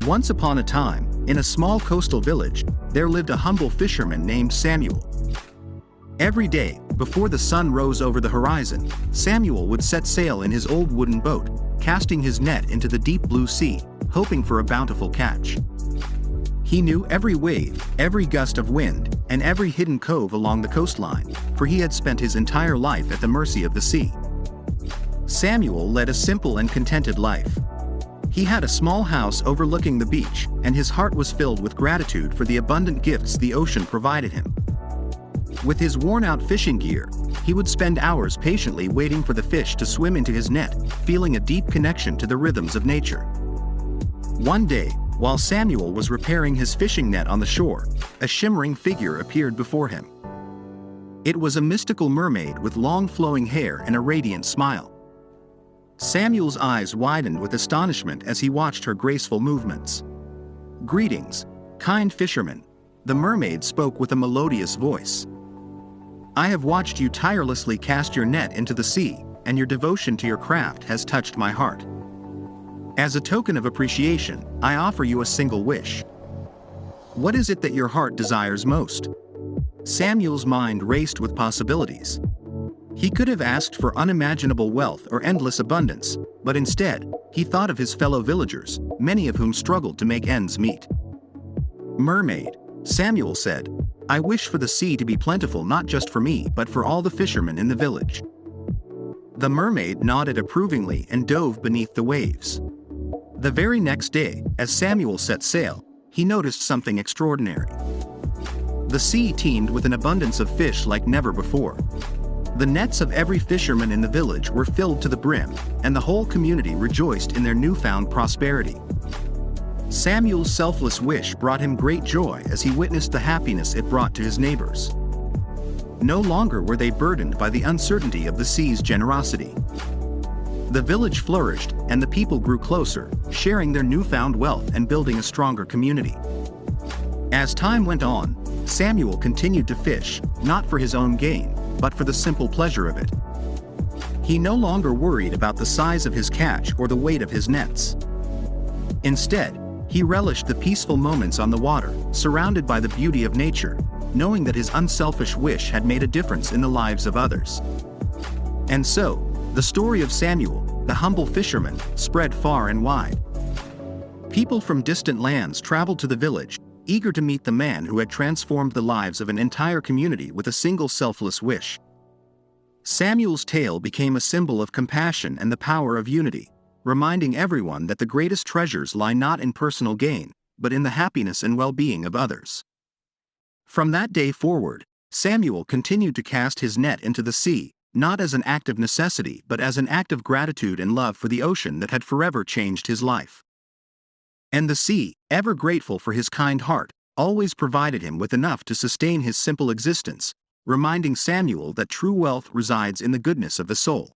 Once upon a time, in a small coastal village, there lived a humble fisherman named Samuel. Every day, before the sun rose over the horizon, Samuel would set sail in his old wooden boat, casting his net into the deep blue sea, hoping for a bountiful catch. He knew every wave, every gust of wind, and every hidden cove along the coastline, for he had spent his entire life at the mercy of the sea. Samuel led a simple and contented life. He had a small house overlooking the beach, and his heart was filled with gratitude for the abundant gifts the ocean provided him. With his worn-out fishing gear, he would spend hours patiently waiting for the fish to swim into his net, feeling a deep connection to the rhythms of nature. One day, while Samuel was repairing his fishing net on the shore, a shimmering figure appeared before him. It was a mystical mermaid with long flowing hair and a radiant smile. Samuel's eyes widened with astonishment as he watched her graceful movements. "Greetings, kind fisherman," the mermaid spoke with a melodious voice. "I have watched you tirelessly cast your net into the sea, and your devotion to your craft has touched my heart. As a token of appreciation, I offer you a single wish. What is it that your heart desires most?" Samuel's mind raced with possibilities. He could have asked for unimaginable wealth or endless abundance, but instead, he thought of his fellow villagers, many of whom struggled to make ends meet. "Mermaid," Samuel said, "I wish for the sea to be plentiful not just for me but for all the fishermen in the village." The mermaid nodded approvingly and dove beneath the waves. The very next day, as Samuel set sail, he noticed something extraordinary. The sea teemed with an abundance of fish like never before. The nets of every fisherman in the village were filled to the brim, and the whole community rejoiced in their newfound prosperity. Samuel's selfless wish brought him great joy as he witnessed the happiness it brought to his neighbors. No longer were they burdened by the uncertainty of the sea's generosity. The village flourished, and the people grew closer, sharing their newfound wealth and building a stronger community. As time went on, Samuel continued to fish, not for his own gain, but for the simple pleasure of it. He no longer worried about the size of his catch or the weight of his nets. Instead, he relished the peaceful moments on the water, surrounded by the beauty of nature, knowing that his unselfish wish had made a difference in the lives of others. And so, the story of Samuel, the humble fisherman, spread far and wide. People from distant lands traveled to the village, eager to meet the man who had transformed the lives of an entire community with a single selfless wish. Samuel's tale became a symbol of compassion and the power of unity, reminding everyone that the greatest treasures lie not in personal gain, but in the happiness and well-being of others. From that day forward, Samuel continued to cast his net into the sea, not as an act of necessity but as an act of gratitude and love for the ocean that had forever changed his life. And the sea, ever grateful for his kind heart, always provided him with enough to sustain his simple existence, reminding Samuel that true wealth resides in the goodness of the soul.